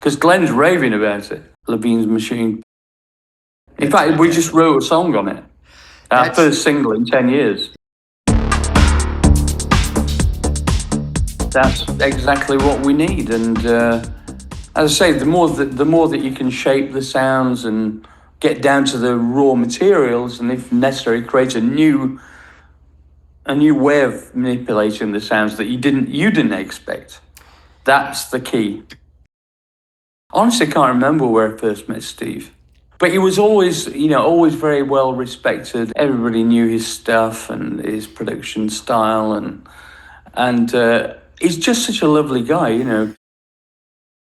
because Glenn's raving about it, Levine's Machine. In fact, we just wrote a song on it. Our first single in 10 years. That's exactly what we need. And as I say, the more that you can shape the sounds and get down to the raw materials, and if necessary, create a new way of manipulating the sounds that you didn't expect. That's the key. Honestly, I can't remember where I first met Steve. But he was always, always very well respected. Everybody knew his stuff and his production style, and he's just such a lovely guy,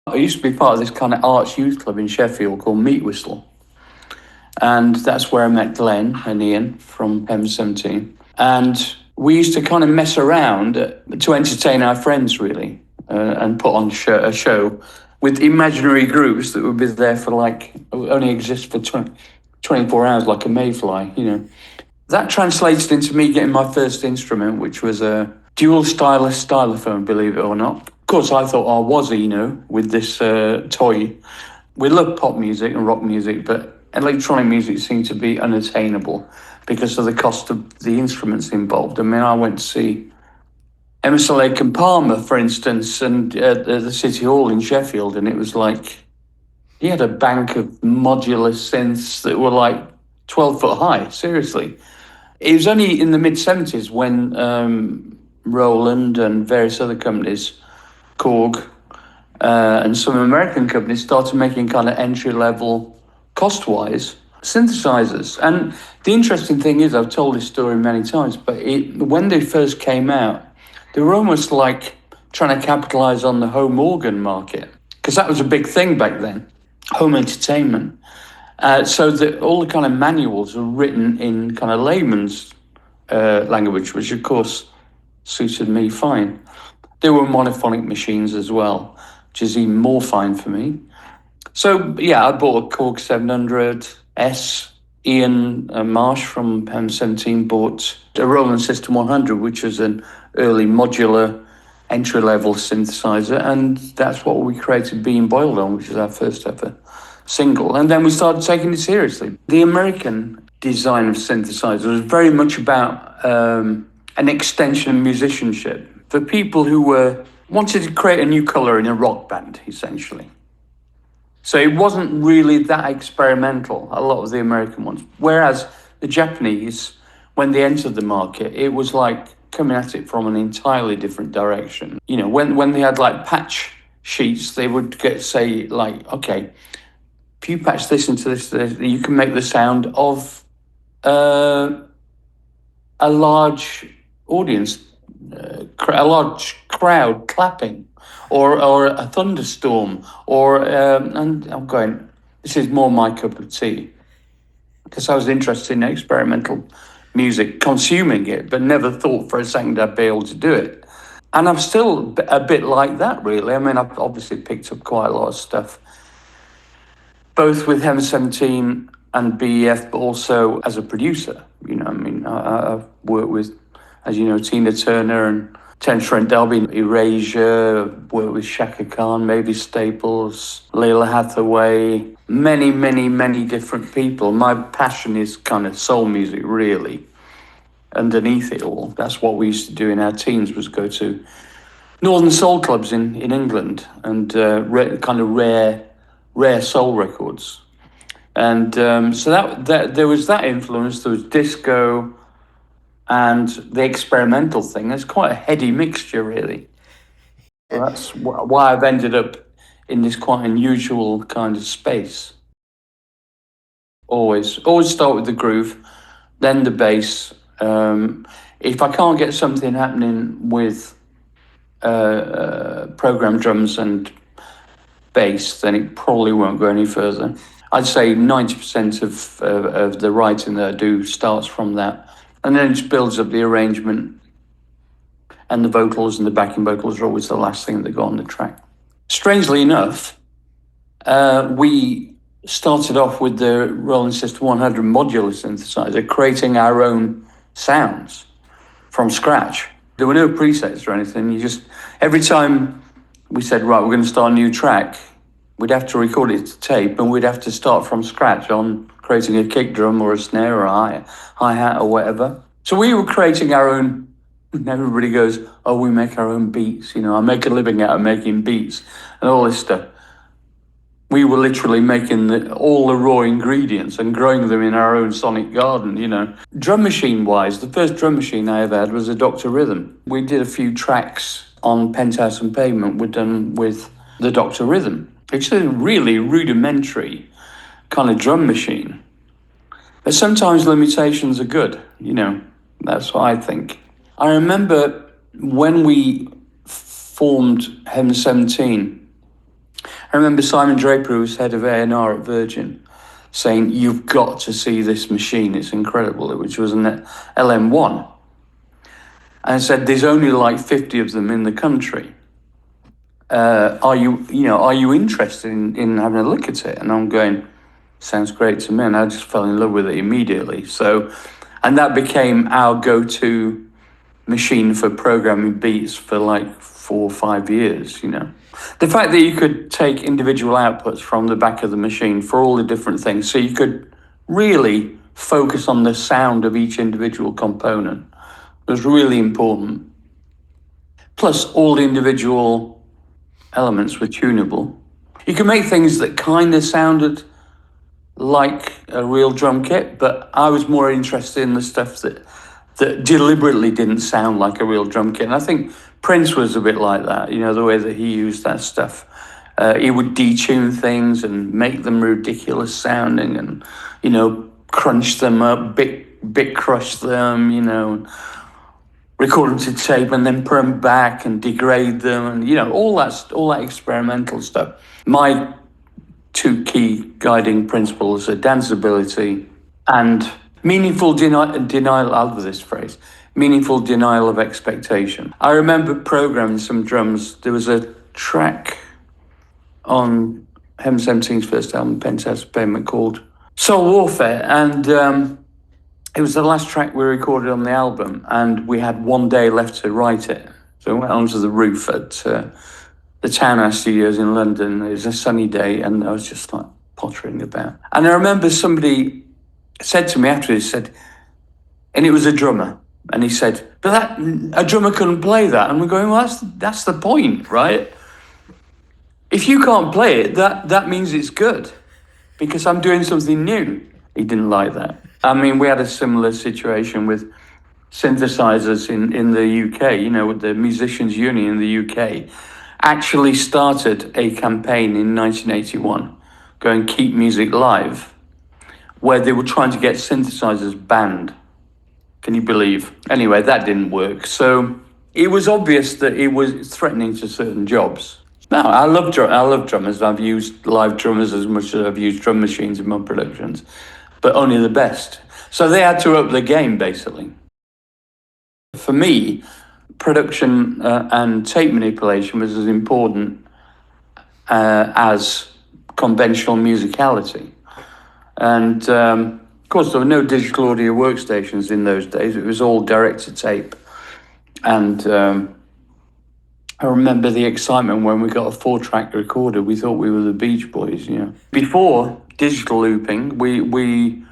I used to be part of this kind of arts youth club in Sheffield called Meat Whistle. And that's where I met Glenn and Ian from M17. And we used to kind of mess around to entertain our friends, really, and put on a show with imaginary groups that would be there for only exist for 24 hours, like a mayfly, That translated into me getting my first instrument, which was a dual stylus stylophone, believe it or not. Of course, I thought I was Eno with this toy. We love pop music and rock music, but electronic music seemed to be unattainable because of the cost of the instruments involved. I mean, I went to see Emerson, Lake and Palmer, for instance, and at the City Hall in Sheffield, and it was like he had a bank of modular synths that were like 12 foot high, seriously. It was only in the mid-70s when Roland and various other companies, Korg, and some American companies started making kind of entry-level, cost-wise, synthesizers. And the interesting thing is, I've told this story many times, but when they first came out, they were almost like trying to capitalize on the home organ market, because that was a big thing back then, home entertainment. So that all the kind of manuals were written in kind of layman's language, which of course suited me fine. There were monophonic machines as well, which is even more fine for me. So yeah, I bought a Korg 700 S. Ian Marsh from M17 bought a Roland System 100, which was an early modular entry-level synthesizer, and that's what we created Being Boiled on, which is our first ever single. And then we started taking it seriously. The American design of synthesizer was very much about an extension of musicianship for people who wanted to create a new color in a rock band, essentially. So it wasn't really that experimental, a lot of the American ones. Whereas the Japanese, when they entered the market, it was like coming at it from an entirely different direction. When they had like patch sheets, they would say like, okay, if you patch this into this, you can make the sound of a large audience, a large crowd clapping, or a thunderstorm, and I'm going, this is more my cup of tea, because I was interested in experimental music, consuming it, but never thought for a second I'd be able to do it. And I'm still a bit like that, really. I mean, I've obviously picked up quite a lot of stuff, both with M17 and BEF, but also as a producer. I've worked with, as you know, Tina Turner and Terence Trent D'Arby, Erasure, worked with Shaka Khan, Mavis Staples, Leila Hathaway, many, many, many different people. My passion is kind of soul music, really. Underneath it all, that's what we used to do in our teens, was go to northern soul clubs in England and kind of rare soul records. And so that there was that influence. There was disco and the experimental thing. It's quite a heady mixture, really. So that's why I've ended up in this quite unusual kind of space. Always start with the groove, then the bass. If I can't get something happening with program drums and bass, then it probably won't go any further. I'd say 90% of the writing that I do starts from that, and then it just builds up the arrangement, and the vocals and the backing vocals are always the last thing that go on the track. Strangely enough, we started off with the Roland System 100 modular synthesizer, creating our own sounds from scratch. There were no presets or anything. Every time we said, right, we're going to start a new track, we'd have to record it to tape, and we'd have to start from scratch on creating a kick drum or a snare or a hi-hat or whatever. So we were creating our own, and everybody goes, oh, we make our own beats, I make a living out of making beats and all this stuff. We were literally making all the raw ingredients and growing them in our own sonic garden. Drum machine wise, the first drum machine I ever had was a Dr. Rhythm. We did a few tracks on Penthouse and Pavement we'd done with the Dr. Rhythm. It's a really rudimentary kind of drum machine. But sometimes limitations are good, that's what I think. I remember when we formed Hem 17, I remember Simon Draper, who was head of A&R at Virgin, saying, you've got to see this machine, it's incredible, which was an LM1. And I said, there's only like 50 of them in the country. Are you interested in having a look at it? And I'm going, sounds great to me. And I just fell in love with it immediately. And that became our go-to machine for programming beats for like 4 or 5 years, The fact that you could take individual outputs from the back of the machine for all the different things, so you could really focus on the sound of each individual component, was really important. Plus, all the individual elements were tunable. You could make things that kind of sounded like a real drum kit, but I was more interested in the stuff that deliberately didn't sound like a real drum kit. And I think Prince was a bit like that, the way that he used that stuff. He would detune things and make them ridiculous sounding and, crunch them up, bit crush them, record them to tape and then put them back and degrade them and, all that experimental stuff. My 2 key guiding principles are danceability and meaningful denial, I love this phrase, meaningful denial of expectation. I remember programming some drums. There was a track on Hem 17's first album, Penthouse Payment, called Soul Warfare, and it was the last track we recorded on the album, and we had 1 day left to write it. So I went onto the roof at the Townhouse Studios in London. It was a sunny day, and I was just like pottering about. And I remember somebody said to me afterwards, and it was a drummer, and he said, but a drummer couldn't play that. And we're going, well, that's the point, right? If you can't play it, that means it's good, because I'm doing something new. He didn't like that. I mean, we had a similar situation with synthesizers in the UK, with the Musicians Union in the UK, actually started a campaign in 1981, going Keep Music Live, where they were trying to get synthesizers banned. Can you believe? Anyway, that didn't work. So it was obvious that it was threatening to certain jobs. Now, I love drummers. I've used live drummers as much as I've used drum machines in my productions, but only the best. So they had to up the game, basically. For me, production and tape manipulation was as important as conventional musicality. And of course, there were no digital audio workstations in those days. It was all direct to tape. And I remember the excitement when we got a 4-track recorder. We thought we were the Beach Boys, Before digital looping, we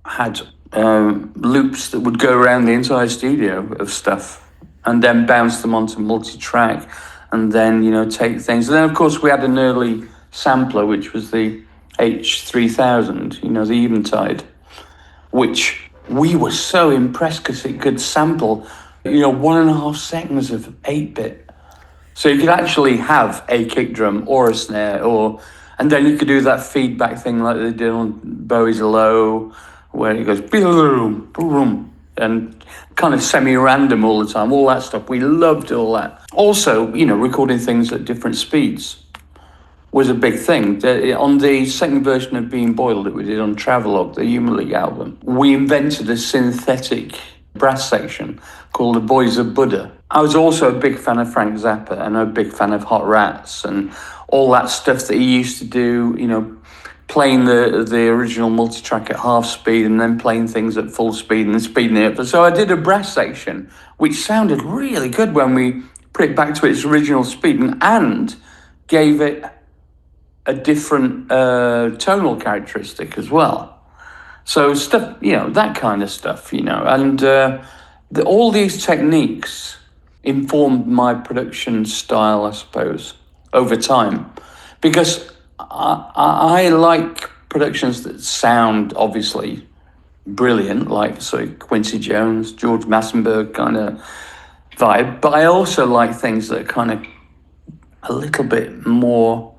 had loops that would go around the entire studio of stuff and then bounce them onto multi-track and then, take things. And then, of course, we had an early sampler, which was the H3000, the Eventide, which we were so impressed because it could sample, 1.5 seconds of 8-bit. So you could actually have a kick drum or a snare, and then you could do that feedback thing like they did on Bowie's Low, where it goes boom, boom, and kind of semi-random all the time, all that stuff. We loved all that. Also, recording things at different speeds was a big thing. On the second version of Being Boiled that we did on Travelogue, the Human League album, we invented a synthetic brass section called the Boys of Buddha. I was also a big fan of Frank Zappa and a big fan of Hot Rats and all that stuff that he used to do, playing the original multi-track at half speed and then playing things at full speed and then speeding it up. So I did a brass section, which sounded really good when we put it back to its original speed and gave it a different tonal characteristic as well. So stuff, that kind of stuff, and all these techniques informed my production style, I suppose, over time, because I like productions that sound obviously brilliant, like Quincy Jones, George Massenburg kind of vibe, but I also like things that are kind of a little bit more,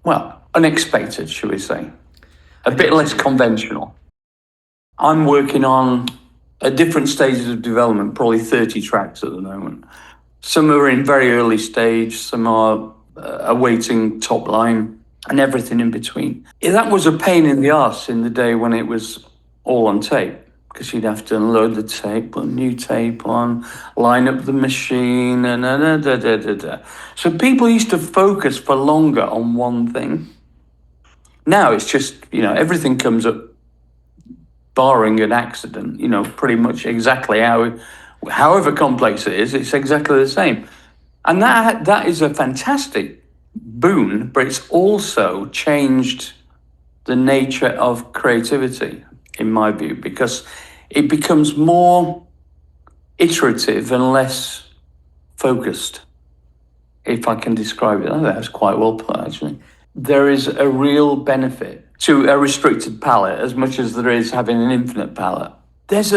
well, unexpected, shall we say, a bit less conventional. I'm working on, at different stages of development, probably 30 tracks at the moment. Some are in very early stage, some are awaiting top line, and everything in between. That was a pain in the arse in the day when it was all on tape, because you'd have to unload the tape, put new tape on, line up the machine, and So people used to focus for longer on one thing. Now it's just, everything comes up, barring an accident, pretty much exactly however complex it is, it's exactly the same. And that is a fantastic boon, but it's also changed the nature of creativity, in my view, because it becomes more iterative and less focused, if I can describe it. I think that's quite well put, actually. There is a real benefit to a restricted palette as much as there is having an infinite palette. There's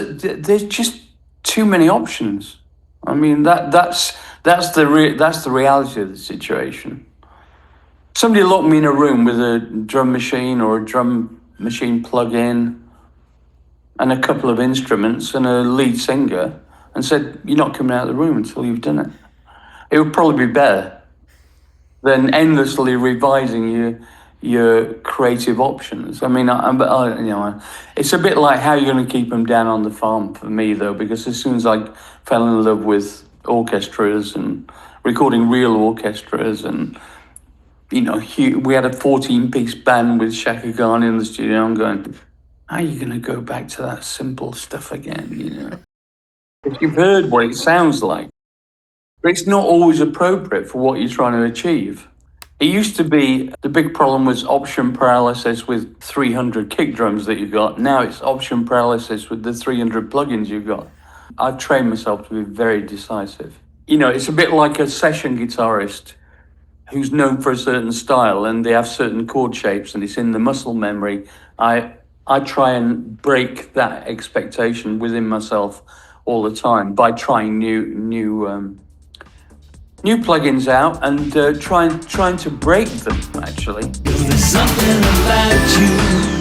just too many options. I mean, that's the reality of the situation. Somebody locked me in a room with a drum machine or a drum machine plug-in and a couple of instruments and a lead singer and said, "You're not coming out of the room until you've done it." It would probably be better than endlessly revising your creative options. I mean, it's a bit like how you're going to keep them down on the farm for me, though, because as soon as I fell in love with orchestras and recording real orchestras, and we had a 14-piece band with Shaka Khan in the studio, I'm going, how are you going to go back to that simple stuff again? If you've heard what it sounds like, but it's not always appropriate for what you're trying to achieve. It used to be the big problem was option paralysis with 300 kick drums that you've got. Now it's option paralysis with the 300 plugins you've got. I've trained myself to be very decisive. It's a bit like a session guitarist who's known for a certain style and they have certain chord shapes and it's in the muscle memory. I try and break that expectation within myself all the time by trying new plugins out and trying to break them, actually. There's something about you